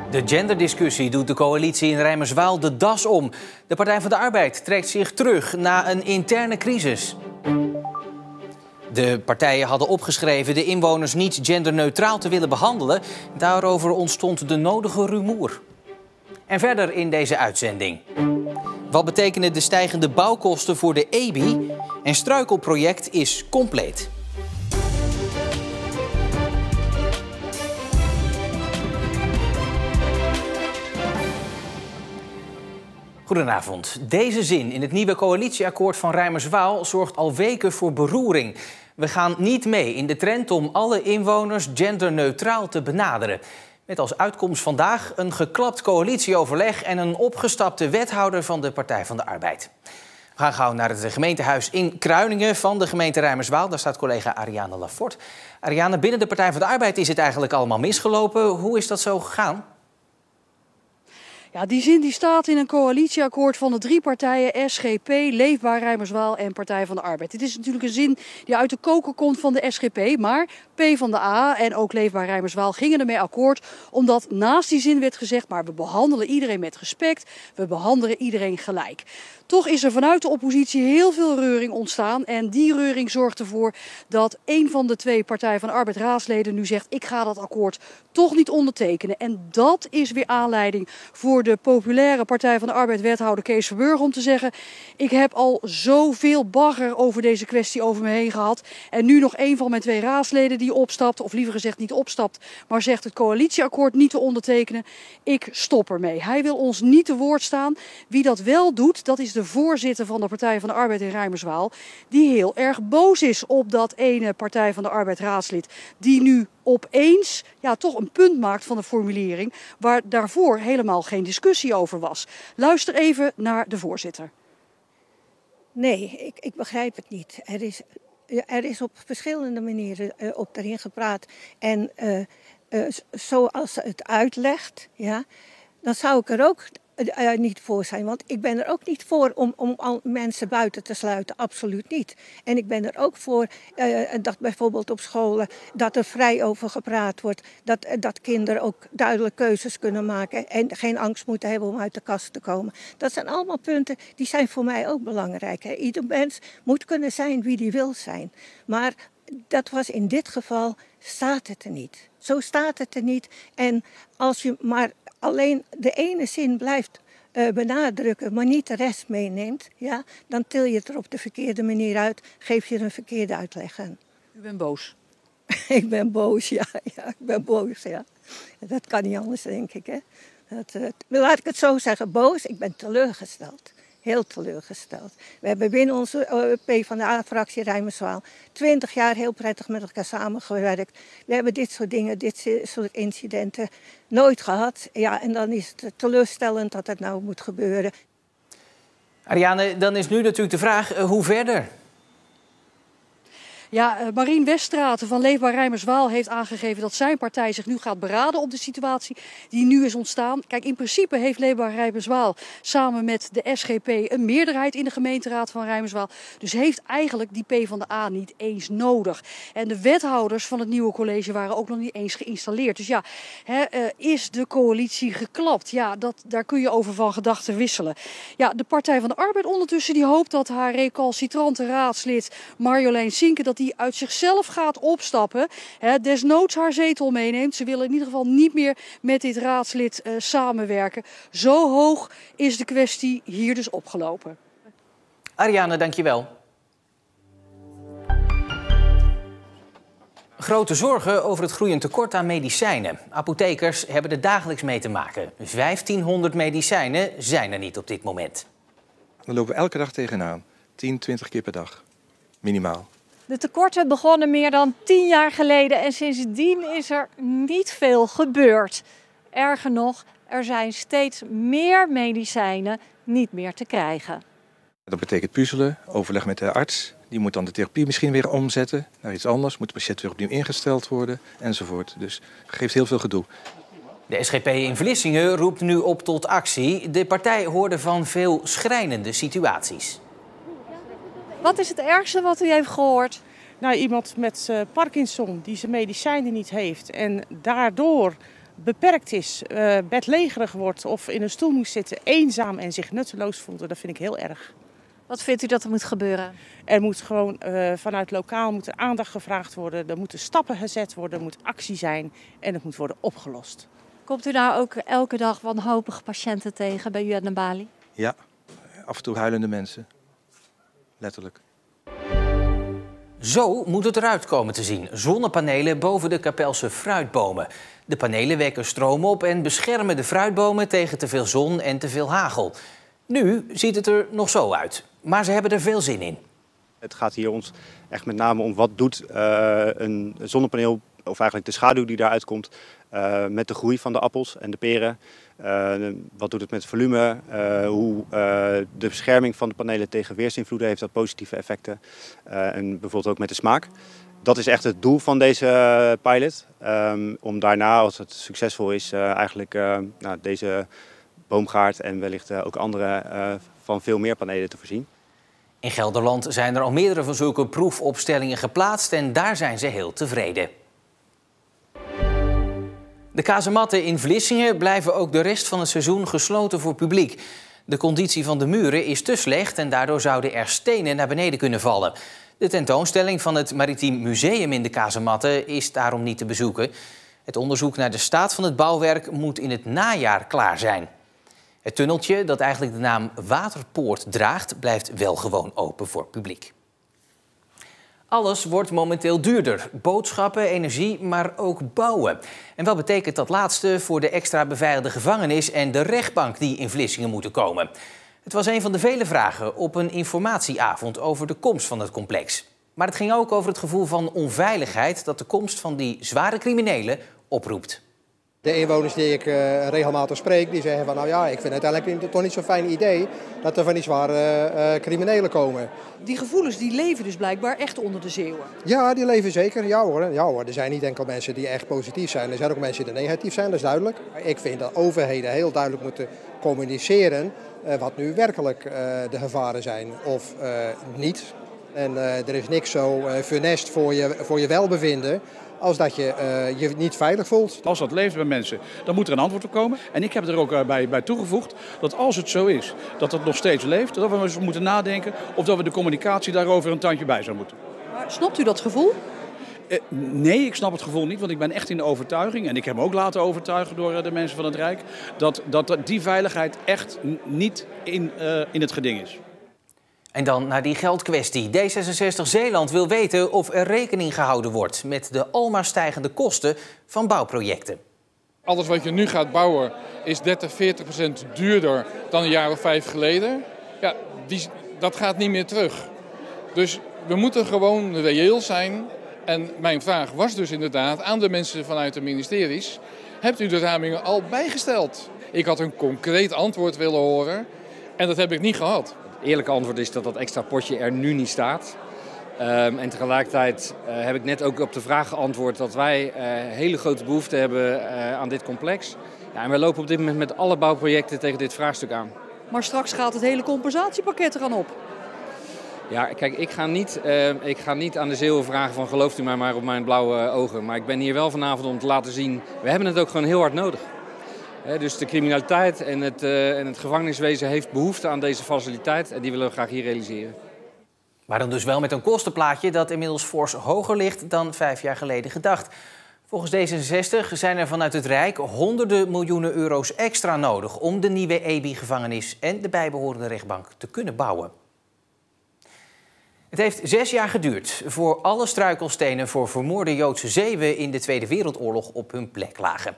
De genderdiscussie doet de coalitie in Rijmerswaal de das om. De Partij van de Arbeid trekt zich terug na een interne crisis. De partijen hadden opgeschreven de inwoners niet genderneutraal te willen behandelen. Daarover ontstond de nodige rumoer. En verder in deze uitzending. Wat betekenen de stijgende bouwkosten voor de EBI? En struikelproject is compleet. Goedenavond. Deze zin in het nieuwe coalitieakkoord van Rijmerswaal zorgt al weken voor beroering. We gaan niet mee in de trend om alle inwoners genderneutraal te benaderen. Met als uitkomst vandaag een geklapt coalitieoverleg en een opgestapte wethouder van de Partij van de Arbeid. We gaan gauw naar het gemeentehuis in Kruiningen van de gemeente Rijmerswaal. Daar staat collega Ariane Lafort. Ariane, binnen de Partij van de Arbeid is het eigenlijk allemaal misgelopen. Hoe is dat zo gegaan? Ja, die zin die staat in een coalitieakkoord van de drie partijen SGP, Leefbaar Rijmerswaal en Partij van de Arbeid. Dit is natuurlijk een zin die uit de koker komt van de SGP, maar PvdA en ook Leefbaar Rijmerswaal gingen ermee akkoord, omdat naast die zin werd gezegd, maar we behandelen iedereen met respect, we behandelen iedereen gelijk. Toch is er vanuit de oppositie heel veel reuring ontstaan en die reuring zorgt ervoor dat een van de twee Partij van de Arbeid raadsleden nu zegt, ik ga dat akkoord toch niet ondertekenen. En dat is weer aanleiding voor de populaire Partij van de Arbeid wethouder Kees Verburg om te zeggen, ik heb al zoveel bagger over deze kwestie over me heen gehad en nu nog een van mijn twee raadsleden die opstapt, of liever gezegd niet opstapt, maar zegt het coalitieakkoord niet te ondertekenen. Ik stop ermee. Hij wil ons niet te woord staan. Wie dat wel doet, dat is de voorzitter van de Partij van de Arbeid in Rijmerswaal, die heel erg boos is op dat ene Partij van de Arbeid raadslid, die nu opeens toch een punt maakt van de formulering waar daarvoor helemaal geen discussie over was. Luister even naar de voorzitter. Nee, ik begrijp het niet. Er is op verschillende manieren op erin gepraat. En zoals ze het uitlegt, dan zou ik er ook niet voor zijn. Want ik ben er ook niet voor om al mensen buiten te sluiten. Absoluut niet. En ik ben er ook voor dat bijvoorbeeld op scholen dat er vrij over gepraat wordt. Dat kinderen ook duidelijk keuzes kunnen maken. En geen angst moeten hebben om uit de kast te komen. Dat zijn allemaal punten die zijn voor mij ook belangrijk. Hè. Ieder mens moet kunnen zijn wie die wil zijn. Maar dat was in dit geval, staat het er niet. Zo staat het er niet. En als je maar alleen de ene zin blijft benadrukken, maar niet de rest meeneemt, dan til je het er op de verkeerde manier uit, geef je er een verkeerde uitleg aan. U bent boos? Ik ben boos, ja. Ik ben boos, ja. Dat kan niet anders, denk ik. Hè. Laat ik het zo zeggen, boos. Ik ben teleurgesteld. Heel teleurgesteld. We hebben binnen onze PvdA-fractie Rijmerswaal 20 jaar heel prettig met elkaar samengewerkt. We hebben dit soort dingen, dit soort incidenten nooit gehad. Ja, en dan is het teleurstellend dat het nou moet gebeuren. Ariane, dan is nu natuurlijk de vraag, hoe verder? Ja, Marien Weststraten van Leefbaar Rijmerswaal heeft aangegeven dat zijn partij zich nu gaat beraden op de situatie die nu is ontstaan. Kijk, in principe heeft Leefbaar Rijmerswaal samen met de SGP een meerderheid in de gemeenteraad van Rijmerswaal. Dus heeft eigenlijk die PvdA niet eens nodig. En de wethouders van het nieuwe college waren ook nog niet eens geïnstalleerd. Dus is de coalitie geklapt? Ja, daar kun je over van gedachten wisselen. Ja, de Partij van de Arbeid ondertussen die hoopt dat haar recalcitrante raadslid Marjolein Sinke dat die uit zichzelf gaat opstappen, desnoods haar zetel meeneemt. Ze willen in ieder geval niet meer met dit raadslid samenwerken. Zo hoog is de kwestie hier dus opgelopen. Ariane, dankjewel. Grote zorgen over het groeiend tekort aan medicijnen. Apothekers hebben er dagelijks mee te maken. 1500 medicijnen zijn er niet op dit moment. Dan lopen we elke dag tegenaan. 10, 20 keer per dag. Minimaal. De tekorten begonnen meer dan 10 jaar geleden en sindsdien is er niet veel gebeurd. Erger nog, er zijn steeds meer medicijnen niet meer te krijgen. Dat betekent puzzelen, overleg met de arts. Die moet dan de therapie misschien weer omzetten naar iets anders. Moet de patiënt weer opnieuw ingesteld worden enzovoort. Dus het geeft heel veel gedoe. De SGP in Vlissingen roept nu op tot actie. De partij hoorde van veel schrijnende situaties. Wat is het ergste wat u heeft gehoord? Nou, iemand met Parkinson die zijn medicijnen niet heeft en daardoor beperkt is, bedlegerig wordt of in een stoel moet zitten, eenzaam en zich nutteloos voelt. Dat vind ik heel erg. Wat vindt u dat er moet gebeuren? Er moet gewoon vanuit lokaal moet er aandacht gevraagd worden. Er moeten stappen gezet worden, er moet actie zijn en het moet worden opgelost. Komt u nou ook elke dag wanhopige patiënten tegen bij u aan de balie? Ja, af en toe huilende mensen. Letterlijk. Zo moet het eruit komen te zien. Zonnepanelen boven de Kapelse fruitbomen. De panelen wekken stroom op en beschermen de fruitbomen tegen te veel zon en te veel hagel. Nu ziet het er nog zo uit, maar ze hebben er veel zin in. Het gaat hier ons echt met name om wat doet een zonnepaneel, of eigenlijk de schaduw die daaruit komt, met de groei van de appels en de peren. Wat doet het met het volume, hoe de bescherming van de panelen tegen weersinvloeden heeft dat positieve effecten. En bijvoorbeeld ook met de smaak. Dat is echt het doel van deze pilot. Om daarna, als het succesvol is, eigenlijk deze boomgaard en wellicht ook andere van veel meer panelen te voorzien. In Gelderland zijn er al meerdere van zulke proefopstellingen geplaatst en daar zijn ze heel tevreden. De kazematten in Vlissingen blijven ook de rest van het seizoen gesloten voor publiek. De conditie van de muren is te slecht en daardoor zouden er stenen naar beneden kunnen vallen. De tentoonstelling van het Maritiem Museum in de kazematten is daarom niet te bezoeken. Het onderzoek naar de staat van het bouwwerk moet in het najaar klaar zijn. Het tunneltje, dat eigenlijk de naam Waterpoort draagt, blijft wel gewoon open voor publiek. Alles wordt momenteel duurder. Boodschappen, energie, maar ook bouwen. En wat betekent dat laatste voor de extra beveiligde gevangenis en de rechtbank die in Vlissingen moeten komen? Het was een van de vele vragen op een informatieavond over de komst van het complex. Maar het ging ook over het gevoel van onveiligheid dat de komst van die zware criminelen oproept. De inwoners die ik regelmatig spreek, die zeggen van nou ja, ik vind het uiteindelijk toch niet zo'n fijn idee dat er van die zware criminelen komen. Die gevoelens die leven dus blijkbaar echt onder de Zeeuwen. Ja, die leven zeker. Ja hoor. Er zijn niet enkel mensen die echt positief zijn. Er zijn ook mensen die negatief zijn, dat is duidelijk. Ik vind dat overheden heel duidelijk moeten communiceren wat nu werkelijk de gevaren zijn of niet. En er is niks zo funest voor je welbevinden als dat je je niet veilig voelt. Als dat leeft bij mensen, dan moet er een antwoord op komen. En ik heb er ook bij toegevoegd dat als het zo is, dat het nog steeds leeft, dat we eens moeten nadenken of dat we de communicatie daarover een tandje bij zou moeten. Maar snapt u dat gevoel? Nee, ik snap het gevoel niet, want ik ben echt in de overtuiging, en ik heb me ook laten overtuigen door de mensen van het Rijk, dat die veiligheid echt niet in het geding is. En dan naar die geldkwestie. D66 Zeeland wil weten of er rekening gehouden wordt met de almaar stijgende kosten van bouwprojecten. Alles wat je nu gaat bouwen is 30-40% duurder dan een jaar of 5 geleden. Ja, dat gaat niet meer terug. Dus we moeten gewoon reëel zijn. En mijn vraag was dus inderdaad aan de mensen vanuit de ministeries: hebt u de ramingen al bijgesteld? Ik had een concreet antwoord willen horen en dat heb ik niet gehad. Het eerlijke antwoord is dat dat extra potje er nu niet staat. En tegelijkertijd heb ik net ook op de vraag geantwoord dat wij hele grote behoefte hebben aan dit complex. Ja, en wij lopen op dit moment met alle bouwprojecten tegen dit vraagstuk aan. Maar straks gaat het hele compensatiepakket eraan op. Ja, kijk, ik ga niet aan de Zeeuwen vragen van gelooft u mij maar op mijn blauwe ogen. Maar ik ben hier wel vanavond om te laten zien, we hebben het ook gewoon heel hard nodig. Dus de criminaliteit en het gevangeniswezen heeft behoefte aan deze faciliteit en die willen we graag hier realiseren. Maar dan dus wel met een kostenplaatje dat inmiddels fors hoger ligt dan 5 jaar geleden gedacht. Volgens D66 zijn er vanuit het Rijk honderden miljoenen euro's extra nodig om de nieuwe EBI-gevangenis en de bijbehorende rechtbank te kunnen bouwen. Het heeft 6 jaar geduurd voor alle struikelstenen voor vermoorde Joodse Zeeuwen in de Tweede Wereldoorlog op hun plek lagen.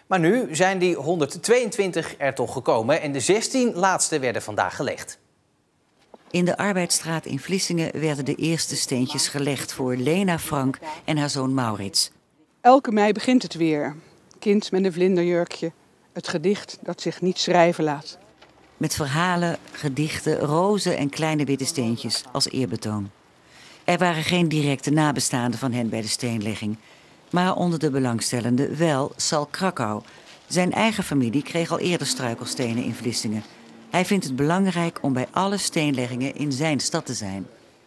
Maar nu zijn die 122 er toch gekomen en de 16 laatste werden vandaag gelegd. In de Arbeidsstraat in Vlissingen werden de eerste steentjes gelegd voor Lena Frank en haar zoon Maurits. Elke mei begint het weer. Kind met een vlinderjurkje. Het gedicht dat zich niet schrijven laat. Met verhalen, gedichten, rozen en kleine witte steentjes als eerbetoon. Er waren geen directe nabestaanden van hen bij de steenlegging. Maar onder de belangstellenden wel Sal Krakau. Zijn eigen familie kreeg al eerder struikelstenen in Vlissingen. Hij vindt het belangrijk om bij alle steenleggingen in zijn stad te zijn.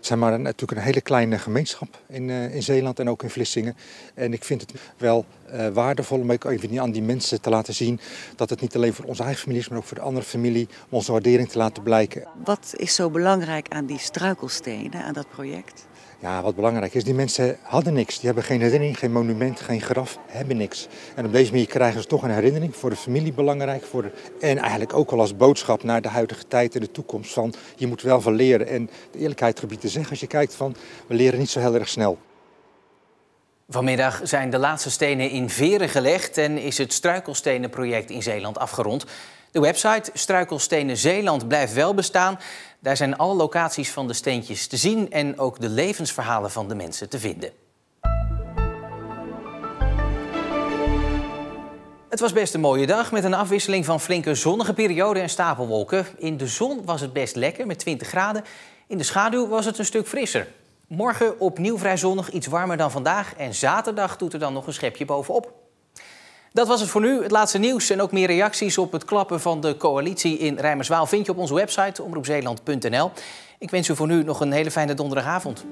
Het zijn maar natuurlijk een hele kleine gemeenschap in Zeeland en ook in Vlissingen. En ik vind het wel waardevol om ook even aan die mensen te laten zien dat het niet alleen voor onze eigen familie is, maar ook voor de andere familie, om onze waardering te laten blijken. Wat is zo belangrijk aan die struikelstenen, aan dat project? Ja, wat belangrijk is, die mensen hadden niks. Die hebben geen herinnering, geen monument, geen graf, hebben niks. En op deze manier krijgen ze toch een herinnering, voor de familie belangrijk. En eigenlijk ook al als boodschap naar de huidige tijd en de toekomst van je moet wel van leren. En de eerlijkheid gebied te zeggen, als je kijkt van we leren niet zo heel erg snel. Vanmiddag zijn de laatste stenen in Veren gelegd en is het struikelstenenproject in Zeeland afgerond. De website Struikelstenen Zeeland blijft wel bestaan. Daar zijn alle locaties van de steentjes te zien en ook de levensverhalen van de mensen te vinden. Het was best een mooie dag met een afwisseling van flinke zonnige perioden en stapelwolken. In de zon was het best lekker met 20 graden. In de schaduw was het een stuk frisser. Morgen opnieuw vrij zonnig, iets warmer dan vandaag. En zaterdag doet er dan nog een schepje bovenop. Dat was het voor nu. Het laatste nieuws en ook meer reacties op het klappen van de coalitie in Rijmerswaal vind je op onze website omroepzeeland.nl. Ik wens u voor nu nog een hele fijne donderdagavond.